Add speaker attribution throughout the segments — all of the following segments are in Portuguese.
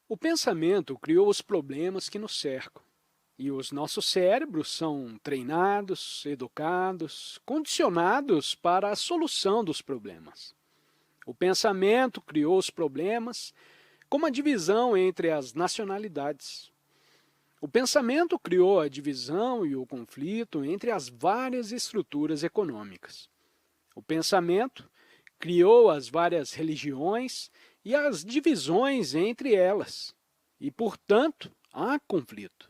Speaker 1: O pensamento criou os problemas que nos cercam. E os nossos cérebros são treinados, educados, condicionados para a solução dos problemas. O pensamento criou os problemas, como a divisão entre as nacionalidades. O pensamento criou a divisão e o conflito entre as várias estruturas econômicas. O pensamento criou as várias religiões e as divisões entre elas. E, portanto, há conflito.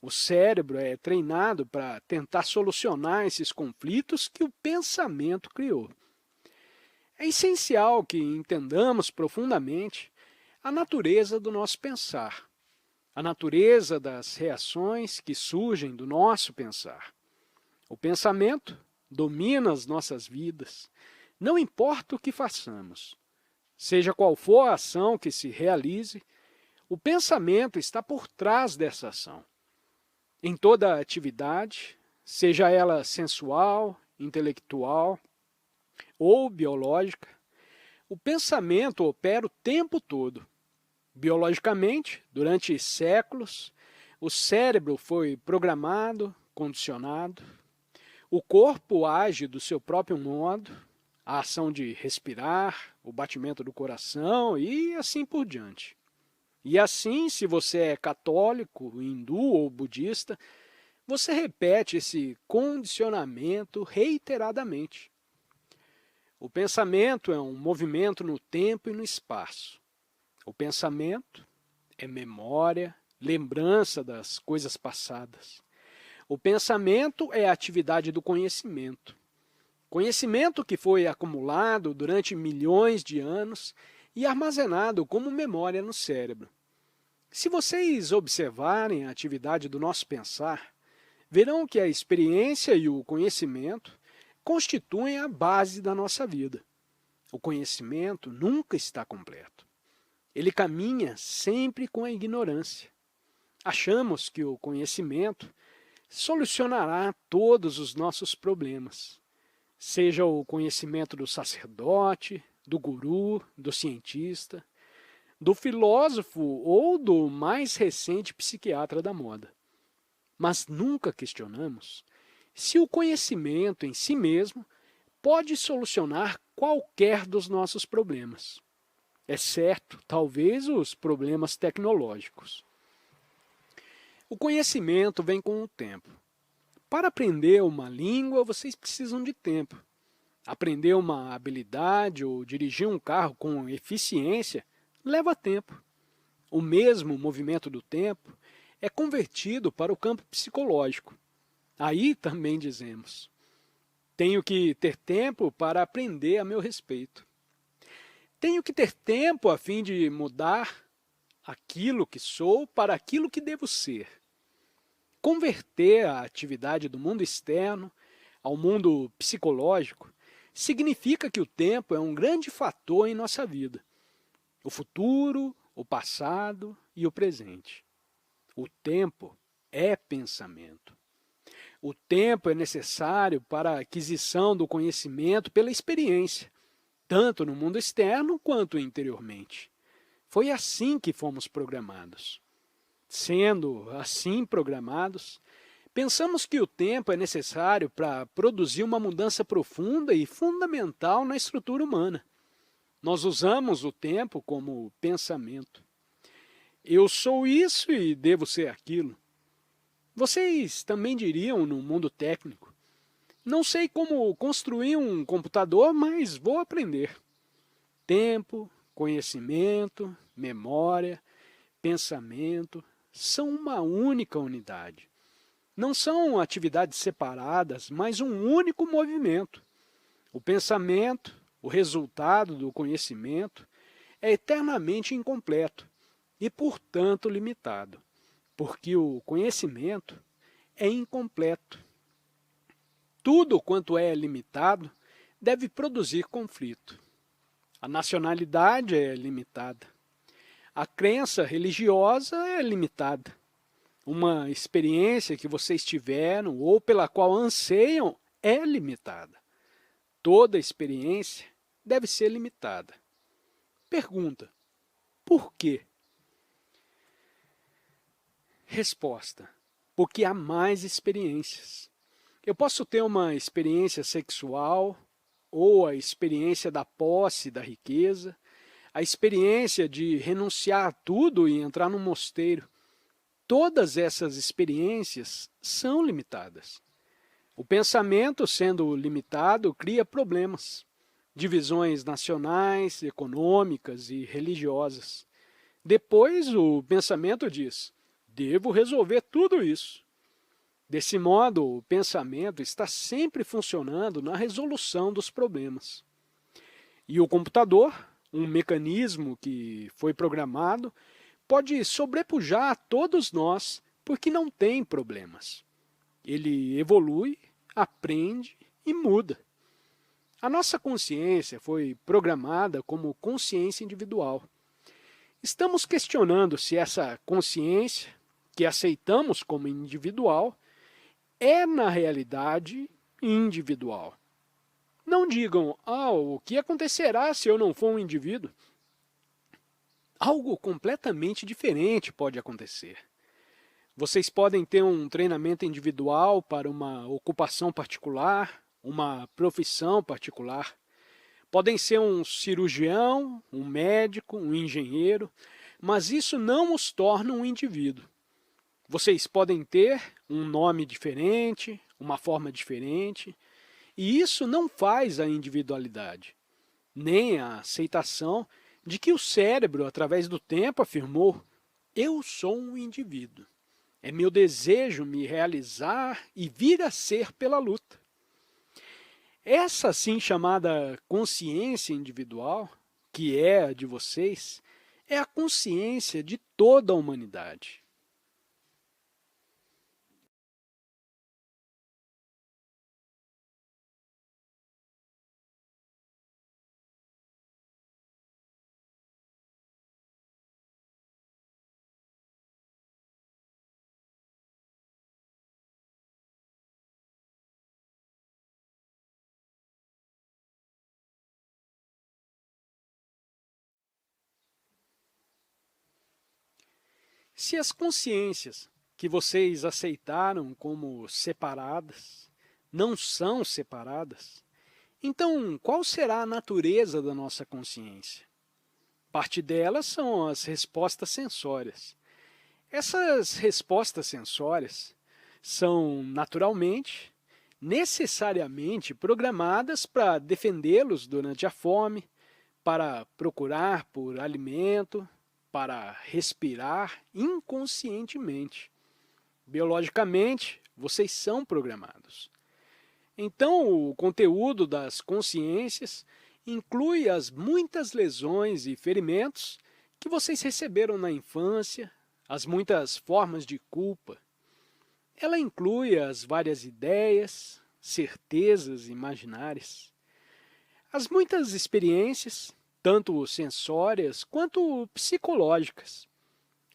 Speaker 1: O cérebro é treinado para tentar solucionar esses conflitos que o pensamento criou. É essencial que entendamos profundamente a natureza do nosso pensar, a natureza das reações que surgem do nosso pensar. O pensamento domina as nossas vidas, não importa o que façamos. Seja qual for a ação que se realize, o pensamento está por trás dessa ação. Em toda atividade, seja ela sensual, intelectual ou biológica, o pensamento opera o tempo todo. Biologicamente, durante séculos, o cérebro foi programado, condicionado. O corpo age do seu próprio modo, a ação de respirar, o batimento do coração e assim por diante. E assim, se você é católico, hindu ou budista, você repete esse condicionamento reiteradamente. O pensamento é um movimento no tempo e no espaço. O pensamento é memória, lembrança das coisas passadas. O pensamento é a atividade do conhecimento. Conhecimento que foi acumulado durante milhões de anos e armazenado como memória no cérebro. Se vocês observarem a atividade do nosso pensar, verão que a experiência e o conhecimento constituem a base da nossa vida. O conhecimento nunca está completo. Ele caminha sempre com a ignorância. Achamos que o conhecimento solucionará todos os nossos problemas, seja o conhecimento do sacerdote, do guru, do cientista, do filósofo ou do mais recente psiquiatra da moda. Mas nunca questionamos se o conhecimento em si mesmo pode solucionar qualquer dos nossos problemas, exceto, talvez, os problemas tecnológicos. O conhecimento vem com o tempo. Para aprender uma língua, vocês precisam de tempo. Aprender uma habilidade ou dirigir um carro com eficiência leva tempo. O mesmo movimento do tempo é convertido para o campo psicológico. Aí também dizemos: tenho que ter tempo para aprender a meu respeito. Tenho que ter tempo a fim de mudar aquilo que sou para aquilo que devo ser. Converter a atividade do mundo externo ao mundo psicológico significa que o tempo é um grande fator em nossa vida. O futuro, o passado e o presente. O tempo é pensamento. O tempo é necessário para a aquisição do conhecimento pela experiência, tanto no mundo externo quanto interiormente. Foi assim que fomos programados. Sendo assim programados, pensamos que o tempo é necessário para produzir uma mudança profunda e fundamental na estrutura humana. Nós usamos o tempo como pensamento. Eu sou isso e devo ser aquilo. Vocês também diriam no mundo técnico: não sei como construir um computador, mas vou aprender. Tempo, conhecimento, memória, pensamento são uma única unidade. Não são atividades separadas, mas um único movimento. O pensamento, o resultado do conhecimento, é eternamente incompleto e, portanto, limitado, porque o conhecimento é incompleto. Tudo quanto é limitado deve produzir conflito. A nacionalidade é limitada. A crença religiosa é limitada. Uma experiência que vocês tiveram ou pela qual anseiam é limitada. Toda experiência deve ser limitada. Pergunta: por quê? Resposta: porque há mais experiências. Eu posso ter uma experiência sexual, ou a experiência da posse da riqueza, a experiência de renunciar a tudo e entrar num mosteiro. Todas essas experiências são limitadas. O pensamento, sendo limitado, cria problemas, divisões nacionais, econômicas e religiosas. Depois, o pensamento diz: devo resolver tudo isso. Desse modo, o pensamento está sempre funcionando na resolução dos problemas. E o computador, um mecanismo que foi programado, pode sobrepujar a todos nós porque não tem problemas. Ele evolui, aprende e muda. A nossa consciência foi programada como consciência individual. Estamos questionando se essa consciência, que aceitamos como individual, é na realidade individual. Não digam: o que acontecerá se eu não for um indivíduo? Algo completamente diferente pode acontecer. Vocês podem ter um treinamento individual para uma ocupação particular, uma profissão particular. Podem ser um cirurgião, um médico, um engenheiro, mas isso não os torna um indivíduo. Vocês podem ter um nome diferente, uma forma diferente, e isso não faz a individualidade, nem a aceitação de que o cérebro, através do tempo, afirmou: eu sou um indivíduo. É meu desejo me realizar e vir a ser pela luta. Essa assim chamada consciência individual, que é a de vocês, é a consciência de toda a humanidade. Se as consciências que vocês aceitaram como separadas não são separadas, então qual será a natureza da nossa consciência? Parte delas são as respostas sensórias. Essas respostas sensórias são naturalmente, necessariamente programadas para defendê-los durante a fome, para procurar por alimento, para respirar inconscientemente. Biologicamente, vocês são programados. Então, o conteúdo das consciências inclui as muitas lesões e ferimentos que vocês receberam na infância, as muitas formas de culpa. Ela inclui as várias ideias, certezas imaginárias, as muitas experiências, tanto sensórias quanto psicológicas.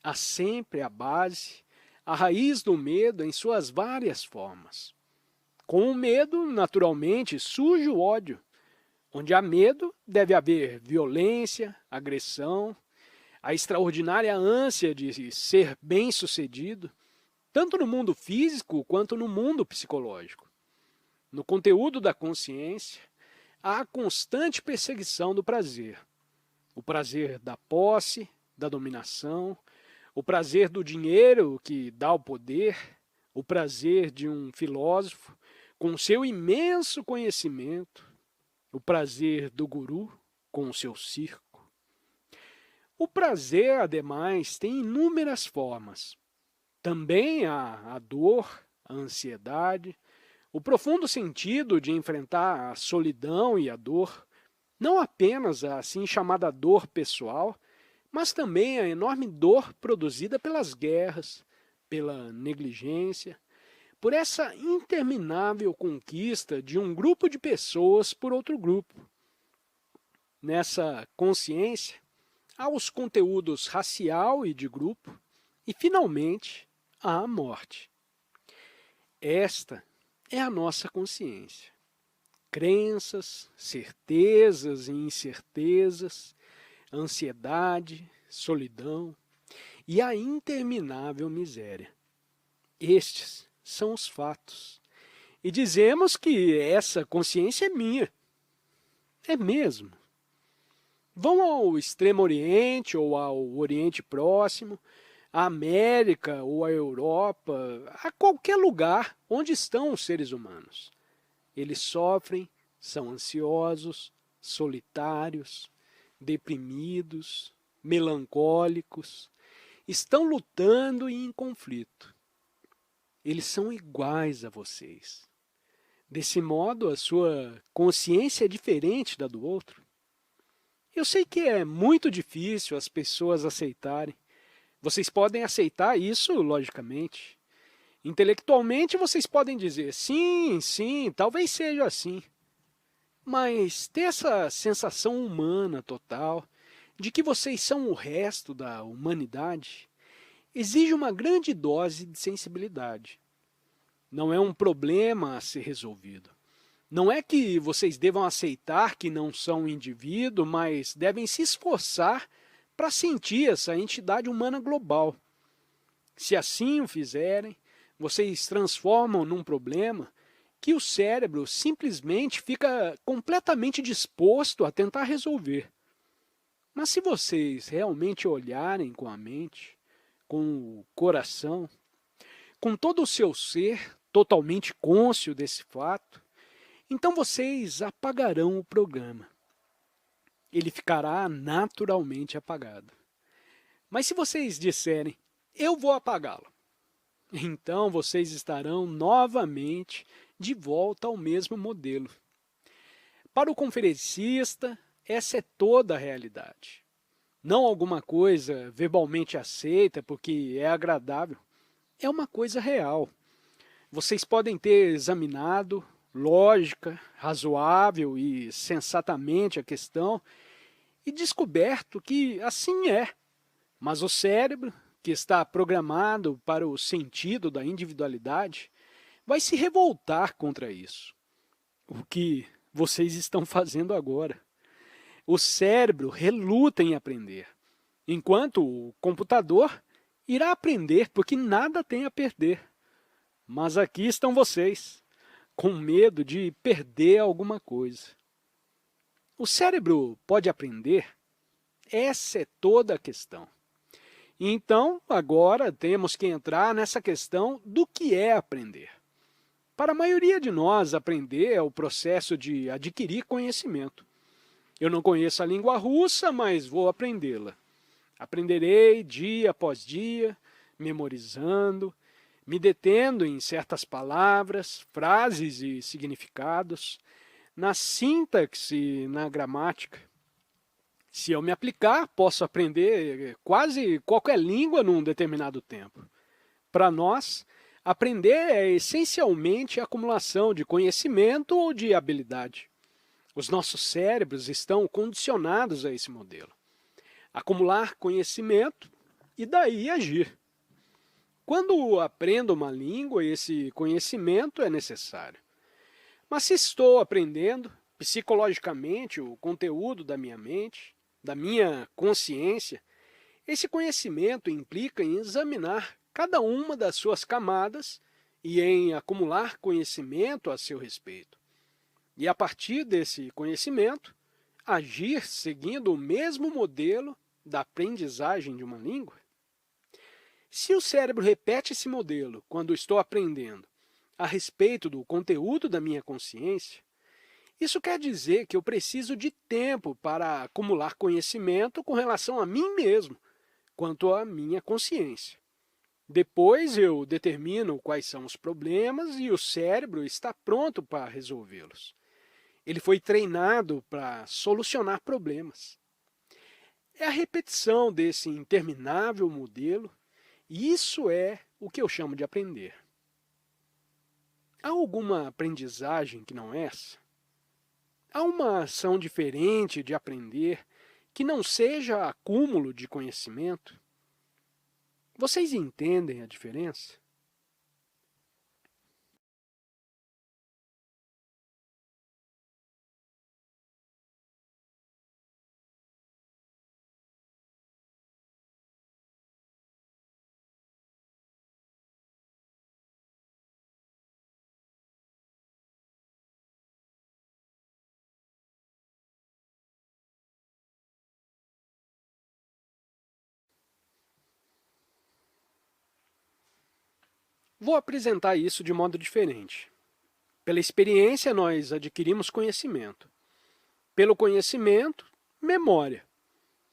Speaker 1: Há sempre a base, a raiz do medo em suas várias formas. Com o medo, naturalmente, surge o ódio. Onde há medo, deve haver violência, agressão, a extraordinária ânsia de ser bem-sucedido, tanto no mundo físico quanto no mundo psicológico. No conteúdo da consciência, há a constante perseguição do prazer. O prazer da posse, da dominação, o prazer do dinheiro que dá o poder, o prazer de um filósofo com seu imenso conhecimento, o prazer do guru com o seu circo. O prazer, ademais, tem inúmeras formas. Também há a dor, a ansiedade, o profundo sentido de enfrentar a solidão e a dor, não apenas a assim chamada dor pessoal, mas também a enorme dor produzida pelas guerras, pela negligência, por essa interminável conquista de um grupo de pessoas por outro grupo. Nessa consciência, há os conteúdos racial e de grupo, e, finalmente, há a morte. Esta é a nossa consciência. Crenças, certezas e incertezas, ansiedade, solidão. e a interminável miséria. Estes são os fatos. E dizemos que essa consciência é minha. É mesmo. Vão ao Extremo Oriente ou ao Oriente Próximo, à América ou à Europa, a qualquer lugar onde estão os seres humanos. Eles sofrem, são ansiosos, solitários, deprimidos, melancólicos, estão lutando e em conflito. Eles são iguais a vocês. Desse modo, a sua consciência é diferente da do outro. Eu sei que é muito difícil as pessoas aceitarem. Vocês podem aceitar isso, logicamente. Intelectualmente, vocês podem dizer, sim, sim, talvez seja assim. Mas ter essa sensação humana total, de que vocês são o resto da humanidade, exige uma grande dose de sensibilidade. Não é um problema a ser resolvido. Não é que vocês devam aceitar que não são um indivíduo, mas devem se esforçar para sentir essa entidade humana global. Se assim o fizerem, vocês transformam num problema que o cérebro simplesmente fica completamente disposto a tentar resolver. Mas se vocês realmente olharem com a mente, com o coração, com todo o seu ser totalmente cônscio desse fato, então vocês apagarão o programa. Ele ficará naturalmente apagado. Mas se vocês disserem, eu vou apagá-lo, então vocês estarão novamente de volta ao mesmo modelo. Para o conferencista, essa é toda a realidade. Não alguma coisa verbalmente aceita porque é agradável. É uma coisa real. Vocês podem ter examinado lógica, razoável e sensatamente a questão e descoberto que assim é. Mas o cérebro, que está programado para o sentido da individualidade, vai se revoltar contra isso. O que vocês estão fazendo agora. O cérebro reluta em aprender, enquanto o computador irá aprender porque nada tem a perder. Mas aqui estão vocês, com medo de perder alguma coisa. O cérebro pode aprender? Essa é toda a questão. Então, agora temos que entrar nessa questão do que é aprender. Para a maioria de nós, aprender é o processo de adquirir conhecimento. Eu não conheço a língua russa, mas vou aprendê-la. Aprenderei dia após dia, memorizando, me detendo em certas palavras, frases e significados, na sintaxe, na gramática. Se eu me aplicar, posso aprender quase qualquer língua num determinado tempo. Para nós, aprender é essencialmente a acumulação de conhecimento ou de habilidade. Os nossos cérebros estão condicionados a esse modelo. Acumular conhecimento e daí agir. Quando aprendo uma língua, esse conhecimento é necessário. Mas se estou aprendendo psicologicamente o conteúdo da minha mente, da minha consciência, esse conhecimento implica em examinar cada uma das suas camadas e em acumular conhecimento a seu respeito. E a partir desse conhecimento, agir seguindo o mesmo modelo da aprendizagem de uma língua. Se o cérebro repete esse modelo quando estou aprendendo a respeito do conteúdo da minha consciência, isso quer dizer que eu preciso de tempo para acumular conhecimento com relação a mim mesmo, quanto à minha consciência. Depois eu determino quais são os problemas e o cérebro está pronto para resolvê-los. Ele foi treinado para solucionar problemas. É a repetição desse interminável modelo, e isso é o que eu chamo de aprender. Há alguma aprendizagem que não é essa? Há uma ação diferente de aprender que não seja acúmulo de conhecimento? Vocês entendem a diferença? Vou apresentar isso de modo diferente. Pela experiência, nós adquirimos conhecimento. Pelo conhecimento, memória.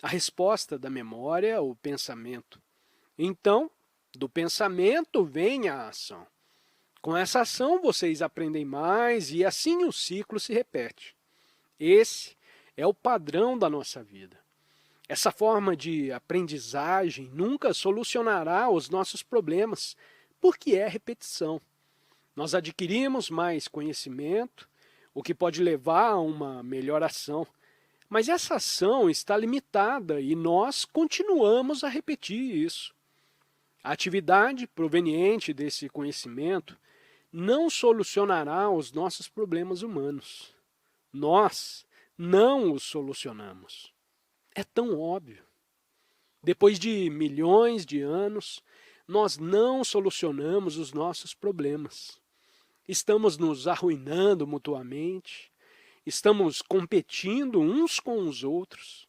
Speaker 1: A resposta da memória é o pensamento. Então, do pensamento vem a ação. Com essa ação, vocês aprendem mais e assim o ciclo se repete. Esse é o padrão da nossa vida. Essa forma de aprendizagem nunca solucionará os nossos problemas, porque é repetição. Nós adquirimos mais conhecimento, o que pode levar a uma melhor ação. Mas essa ação está limitada e nós continuamos a repetir isso. A atividade proveniente desse conhecimento não solucionará os nossos problemas humanos. Nós não os solucionamos. É tão óbvio. Depois de milhões de anos, nós não solucionamos os nossos problemas. Estamos nos arruinando mutuamente, estamos competindo uns com os outros.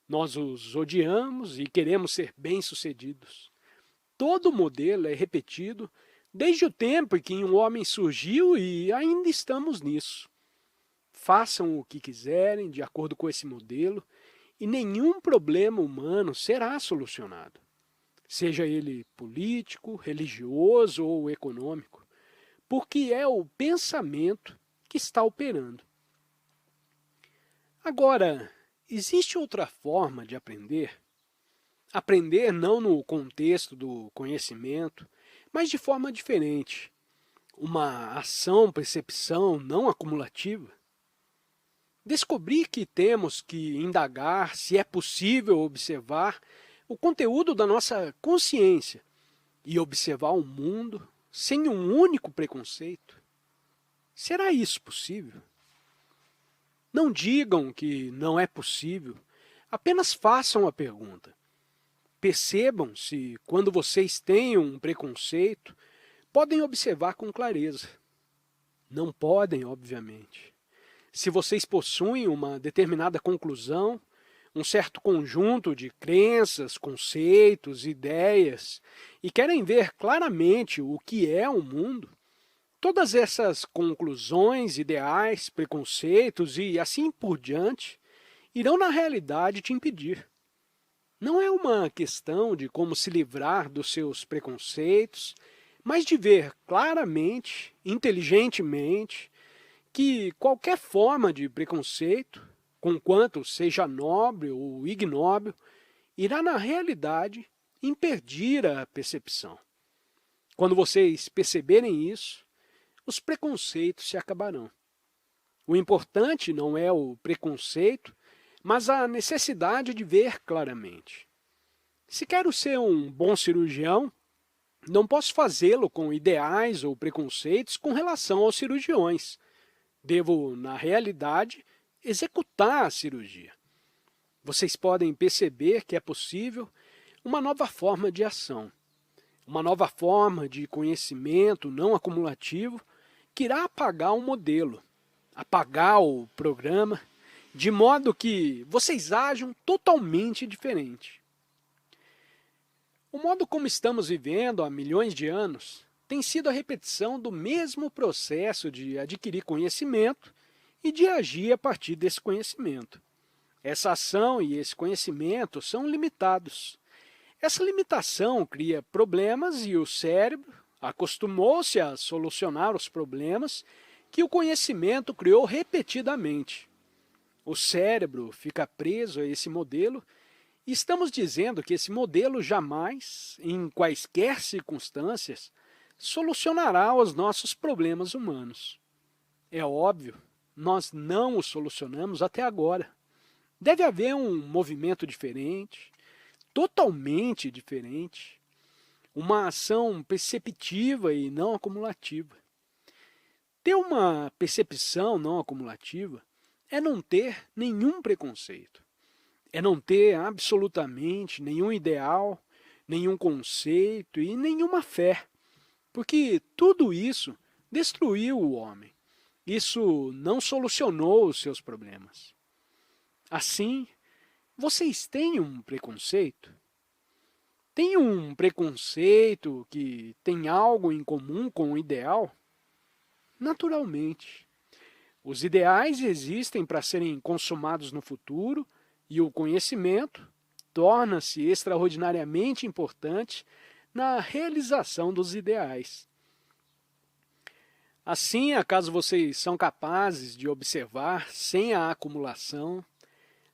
Speaker 1: Nós os odiamos e queremos ser bem-sucedidos. Todo modelo é repetido desde o tempo em que um homem surgiu e ainda estamos nisso. Façam o que quiserem de acordo com esse modelo e nenhum problema humano será solucionado, seja ele político, religioso ou econômico, porque é o pensamento que está operando. Agora, existe outra forma de aprender? Aprender não no contexto do conhecimento, mas de forma diferente. Uma ação-percepção não acumulativa. Descobrir que temos que indagar se é possível observar o conteúdo da nossa consciência e observar o mundo sem um único preconceito. Será isso possível? Não digam que não é possível, apenas façam a pergunta. Percebam se, quando vocês têm um preconceito, podem observar com clareza. Não podem, obviamente. Se vocês possuem uma determinada conclusão, um certo conjunto de crenças, conceitos, ideias, e querem ver claramente o que é o mundo, todas essas conclusões, ideais, preconceitos e assim por diante irão na realidade te impedir. Não é uma questão de como se livrar dos seus preconceitos, mas de ver claramente, inteligentemente, que qualquer forma de preconceito, conquanto seja nobre ou ignóbil, irá na realidade impedir a percepção. Quando vocês perceberem isso, os preconceitos se acabarão. O importante não é o preconceito, mas a necessidade de ver claramente. Se quero ser um bom cirurgião, não posso fazê-lo com ideais ou preconceitos com relação aos cirurgiões. Devo, na realidade, executar a cirurgia. Vocês podem perceber que é possível uma nova forma de ação, uma nova forma de conhecimento não acumulativo que irá apagar o modelo, apagar o programa, de modo que vocês ajam totalmente diferente. O modo como estamos vivendo há milhões de anos tem sido a repetição do mesmo processo de adquirir conhecimento e de agir a partir desse conhecimento. Essa ação e esse conhecimento são limitados. Essa limitação cria problemas e o cérebro acostumou-se a solucionar os problemas que o conhecimento criou repetidamente. O cérebro fica preso a esse modelo e estamos dizendo que esse modelo jamais, em quaisquer circunstâncias, solucionará os nossos problemas humanos. É óbvio, nós não os solucionamos até agora. Deve haver um movimento diferente, totalmente diferente, uma ação perceptiva e não acumulativa. Ter uma percepção não acumulativa é não ter nenhum preconceito, é não ter absolutamente nenhum ideal, nenhum conceito e nenhuma fé, porque tudo isso destruiu o homem. Isso não solucionou os seus problemas. Assim, vocês têm um preconceito? Tem um preconceito que tem algo em comum com o ideal? Naturalmente. Os ideais existem para serem consumados no futuro e o conhecimento torna-se extraordinariamente importante na realização dos ideais. Assim, acaso vocês são capazes de observar sem a acumulação,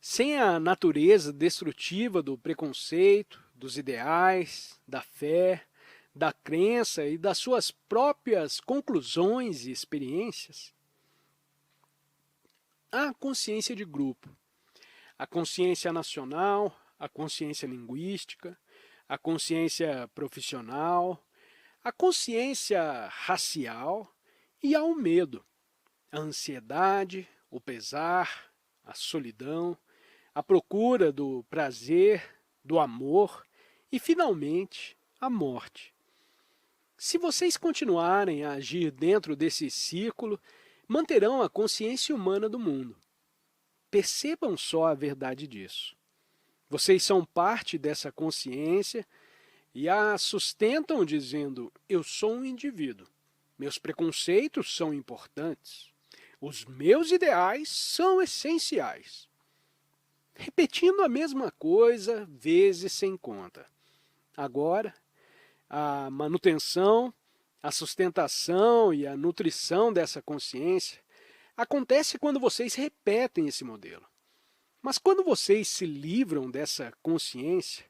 Speaker 1: sem a natureza destrutiva do preconceito, dos ideais, da fé, da crença e das suas próprias conclusões e experiências, há a consciência de grupo, a consciência nacional, a consciência linguística, a consciência profissional, a consciência racial e há o medo, a ansiedade, o pesar, a solidão, a procura do prazer, do amor e, finalmente, a morte. Se vocês continuarem a agir dentro desse círculo, manterão a consciência humana do mundo. Percebam só a verdade disso. Vocês são parte dessa consciência e a sustentam dizendo: eu sou um indivíduo, meus preconceitos são importantes, os meus ideais são essenciais. Repetindo a mesma coisa vezes sem conta. Agora, a manutenção, a sustentação e a nutrição dessa consciência acontece quando vocês repetem esse modelo. Mas quando vocês se livram dessa consciência,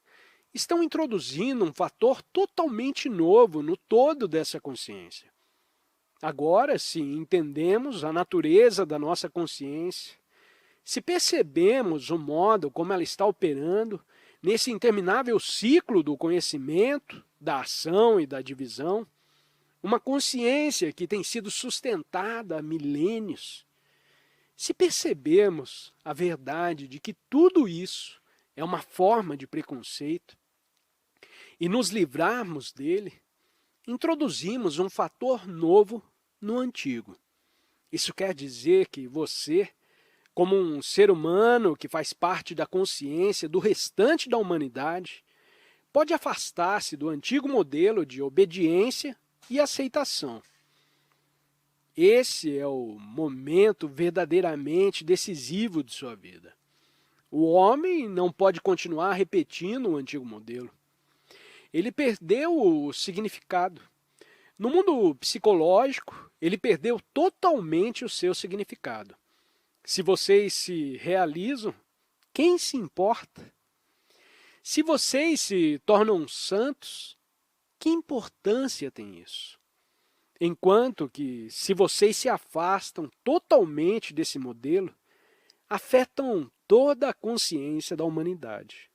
Speaker 1: estão introduzindo um fator totalmente novo no todo dessa consciência. Agora, se entendemos a natureza da nossa consciência, se percebemos o modo como ela está operando nesse interminável ciclo do conhecimento, da ação e da divisão, uma consciência que tem sido sustentada há milênios, se percebermos a verdade de que tudo isso é uma forma de preconceito e nos livrarmos dele, introduzimos um fator novo no antigo. Isso quer dizer que você, como um ser humano que faz parte da consciência do restante da humanidade, pode afastar-se do antigo modelo de obediência e aceitação. Esse é o momento verdadeiramente decisivo de sua vida. O homem não pode continuar repetindo o antigo modelo. Ele perdeu o significado. No mundo psicológico, ele perdeu totalmente o seu significado. Se vocês se realizam, quem se importa? Se vocês se tornam santos, que importância tem isso? Enquanto que, se vocês se afastam totalmente desse modelo, afetam toda a consciência da humanidade.